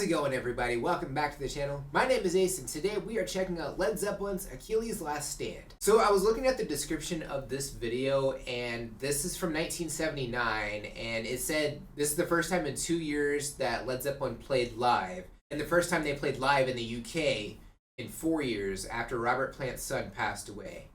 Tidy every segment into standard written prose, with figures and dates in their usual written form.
it going, everybody? Welcome back to the channel. My name is Ace, and today we are checking out Led Zeppelin's Achilles' Last Stand. So I was looking at the description of this video, and this is from 1979, and it said this is the first time in 2 years that Led Zeppelin played live, and the first time they played live in the UK in 4 years after Robert Plant's son passed away.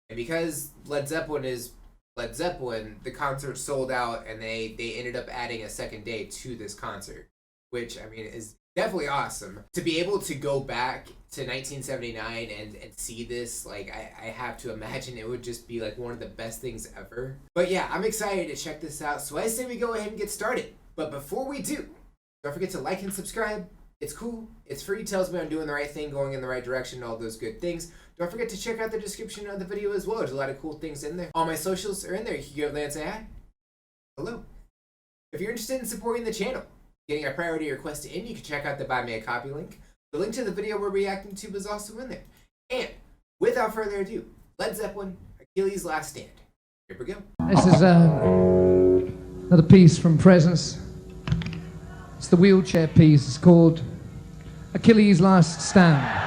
And because Led Zeppelin is Led Zeppelin, the concert sold out, and they ended up adding a second day to this concert, which, I mean, is definitely awesome. To be able to go back to 1979 and see this, like, I have to imagine it would just be, like, one of the best things ever. But yeah, I'm excited to check this out, so I say we go ahead and get started. But before we do, don't forget to like and subscribe. It's cool, it's free, tells me I'm doing the right thing, going in the right direction, all those good things. Don't forget to check out the description of the video as well. There's a lot of cool things in there. All my socials are in there. You can go over there and say hi. Hello. If you're interested in supporting the channel, getting a priority request in, you can check out the Buy Me a Copy link. The link to the video we're reacting to is also in there. And without further ado, Led Zeppelin, Achilles' Last Stand. Here we go. This is another piece from Presence. It's the wheelchair piece. It's called Achilles' Last Stand.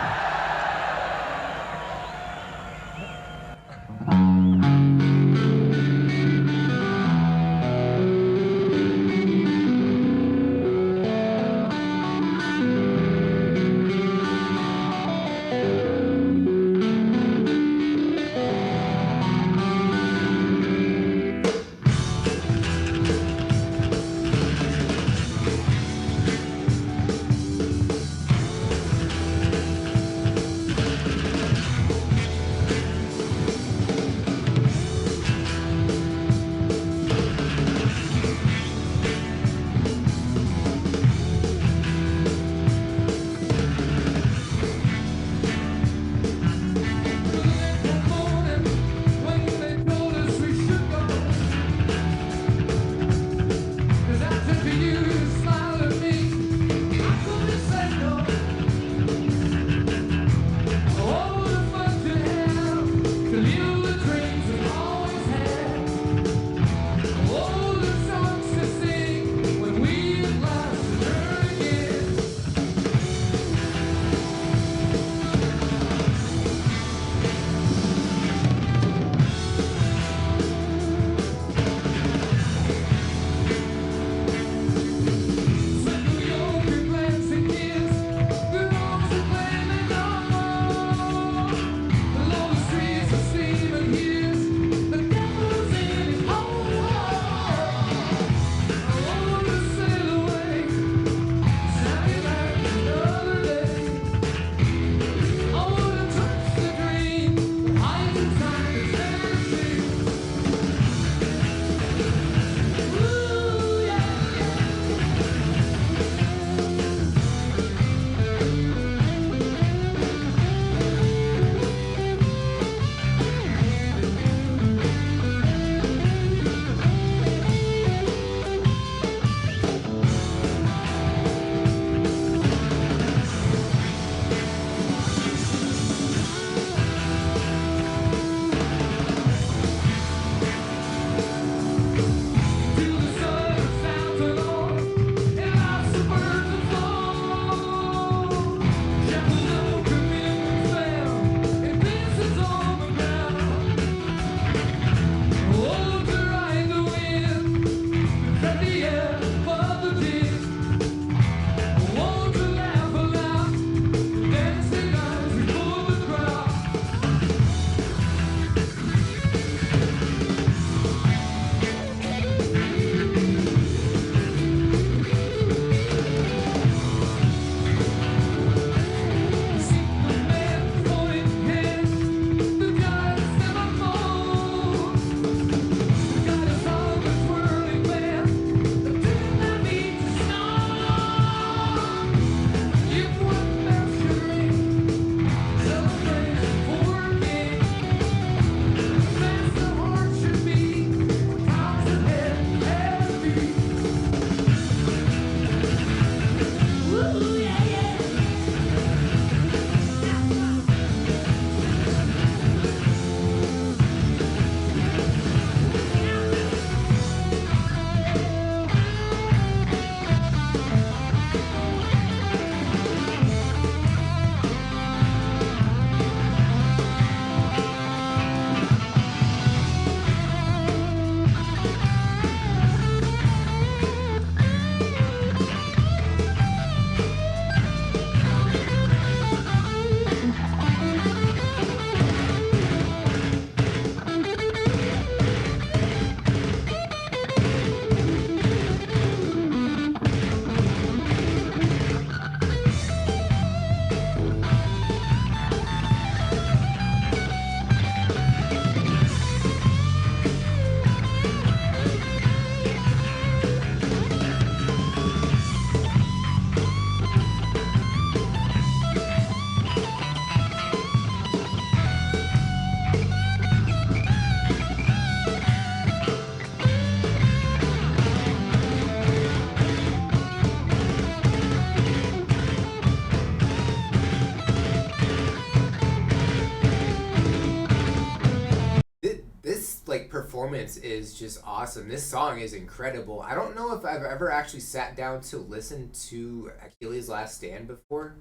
like performance is just awesome. This song is incredible. I don't know if I've ever actually sat down to listen to Achilles' Last Stand before.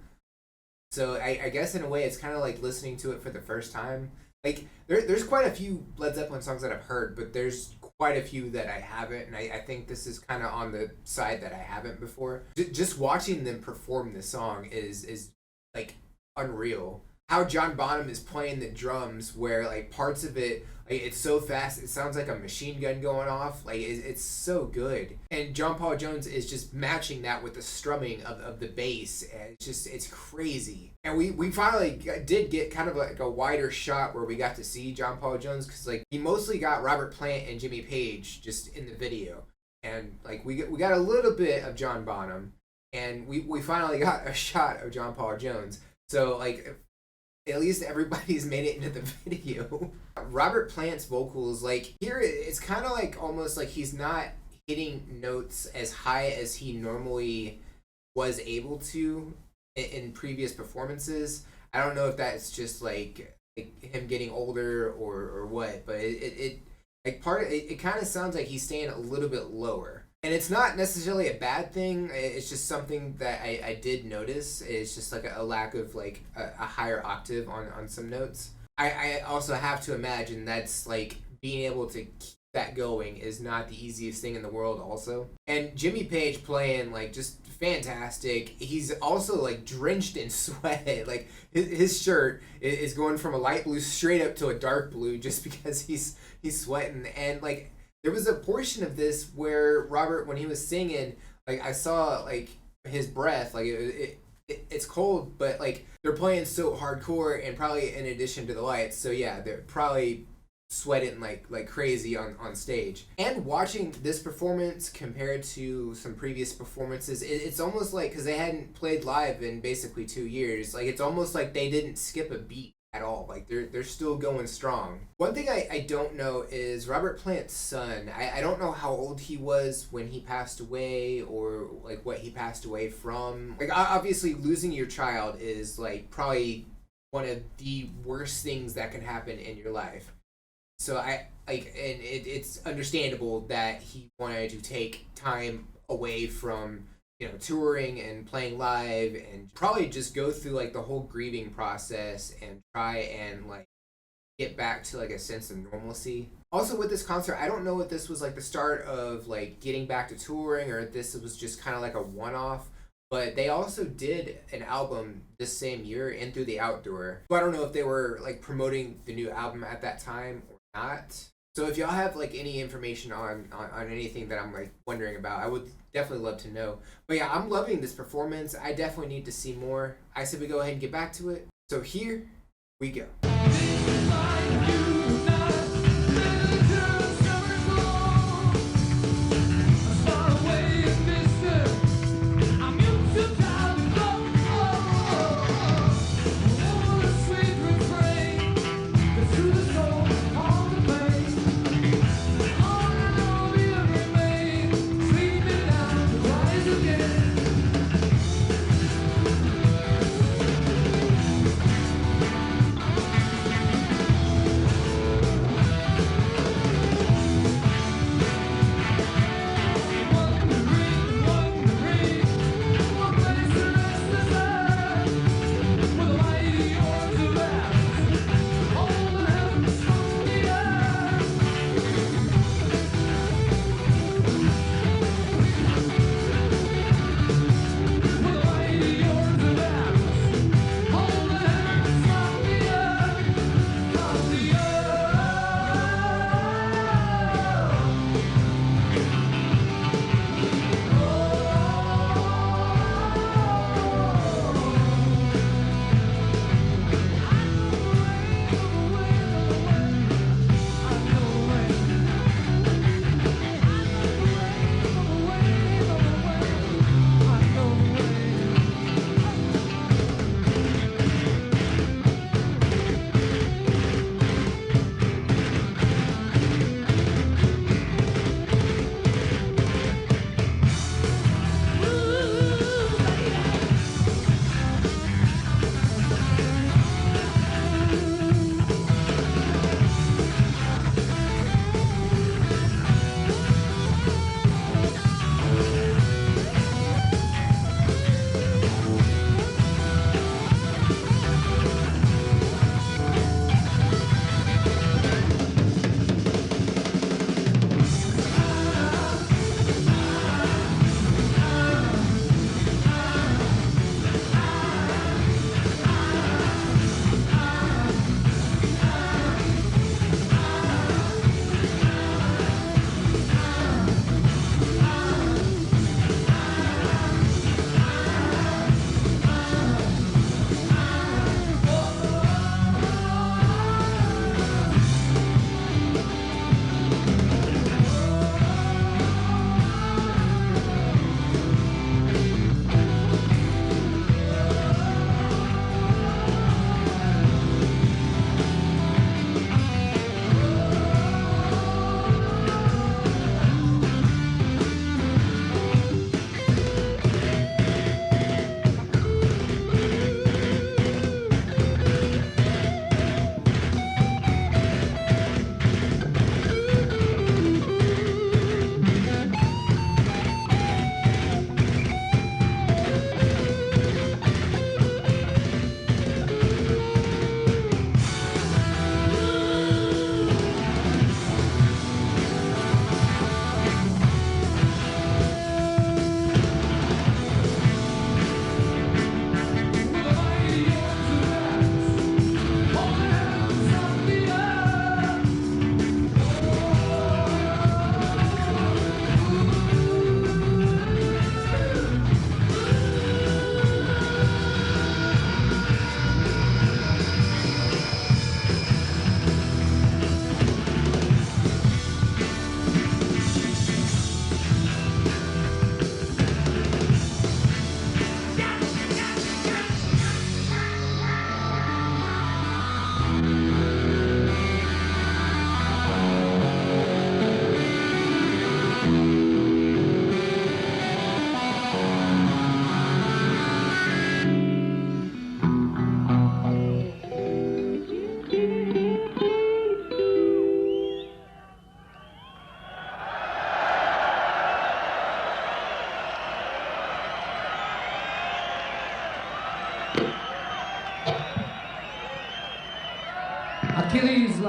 So I guess in a way it's kind of like listening to it for the first time. Like there's quite a few Led Zeppelin songs that I've heard, but there's quite a few that I haven't, and I think this is kind of on the side that I haven't before. Just watching them perform this song is like unreal. How John Bonham is playing the drums, where like parts of it, like it's so fast, it sounds like a machine gun going off. Like it's so good. And John Paul Jones is just matching that with the strumming of the bass. And it's crazy. And we finally did get kind of like a wider shot where we got to see John Paul Jones, because like he mostly got Robert Plant and Jimmy Page just in the video, and like we got a little bit of John Bonham, and we finally got a shot of John Paul Jones. So like, at least everybody's made it into the video. Robert Plant's vocals, like here it's kind of like almost like he's not hitting notes as high as he normally was able to in previous performances. I don't know if that's just like him getting older or what, but it like it kind of sounds like he's staying a little bit lower. And it's not necessarily a bad thing. It's just something that I did notice. It's just like a lack of like a higher octave on some notes. I also have to imagine that's like being able to keep that going is not the easiest thing in the world also. And Jimmy Page playing like just fantastic. He's also like drenched in sweat. Like his shirt is going from a light blue straight up to a dark blue just because he's sweating. And like there was a portion of this where Robert, when he was singing, like I saw like his breath, like it's cold, but like they're playing so hardcore, and probably in addition to the lights, so yeah, they're probably sweating like crazy on stage. And watching this performance compared to some previous performances, it's almost like, because they hadn't played live in basically 2 years, like it's almost like they didn't skip a beat at all. Like they're still going strong. One thing I don't know is Robert Plant's son. I don't know how old he was when he passed away, or like what he passed away from. Like obviously losing your child is like probably one of the worst things that can happen in your life. So it's understandable that he wanted to take time away from, you know, touring and playing live, and probably just go through like the whole grieving process and try and like get back to like a sense of normalcy. Also with this concert, I don't know if this was like the start of like getting back to touring, or if this was just kind of like a one-off, but they also did an album this same year, In Through the Outdoor. So I don't know if they were like promoting the new album at that time or not. So if y'all have like any information on anything that I'm like wondering about, I would definitely love to know. But yeah, I'm loving this performance. I definitely need to see more. I said we go ahead and get back to it. So here we go.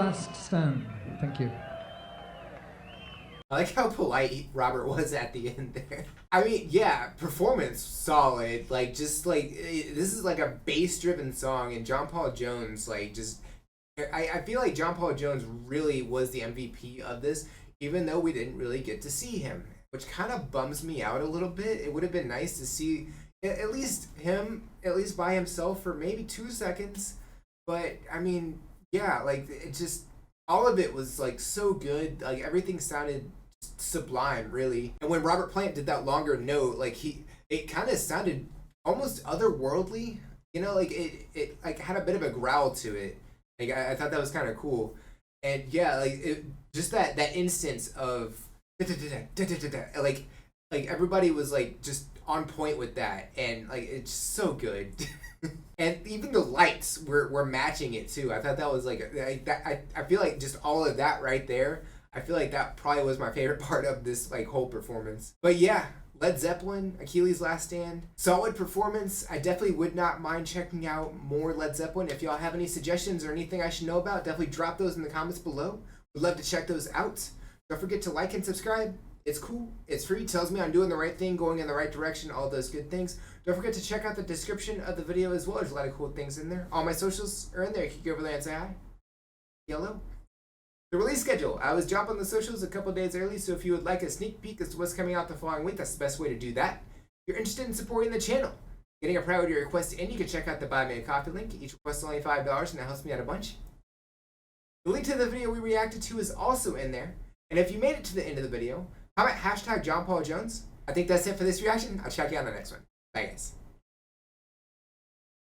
Last Stand. Thank you. I like how polite Robert was at the end there. I mean, yeah, performance solid. Like, just like this is like a bass-driven song, and John Paul Jones, like, just I feel like John Paul Jones really was the MVP of this, even though we didn't really get to see him, which kind of bums me out a little bit. It would have been nice to see at least him, at least by himself for maybe 2 seconds. But I mean, yeah, like it just all of it was like so good. Like everything sounded sublime, really. And when Robert Plant did that longer note, like it kind of sounded almost otherworldly. You know, like it like had a bit of a growl to it. Like I thought that was kind of cool. And yeah, like it, just that instance of like everybody was like just on point with that, and like it's so good. And even the lights were matching it too. I thought that was like that. I feel like just all of that right there, I feel like that probably was my favorite part of this like whole performance. But yeah, Led Zeppelin, Achilles' Last Stand, solid performance. I definitely would not mind checking out more Led Zeppelin. If y'all have any suggestions or anything I should know about, definitely drop those in the comments below. Would love to check those out. Don't forget to like and subscribe. It's cool. It's free. Tells me I'm doing the right thing, going in the right direction, all those good things. Don't forget to check out the description of the video as well. There's a lot of cool things in there. All my socials are in there. You can go over there and say hi. Yellow. The release schedule. I was dropping the socials a couple days early, so if you would like a sneak peek as to what's coming out the following week, that's the best way to do that. If you're interested in supporting the channel, getting a priority request in, you can check out the Buy Me a Coffee link. Each request is only $5, and that helps me out a bunch. The link to the video we reacted to is also in there. And if you made it to the end of the video, comment #John Paul Jones. I think that's it for this reaction. I'll check you out on the next one. Bye, guys.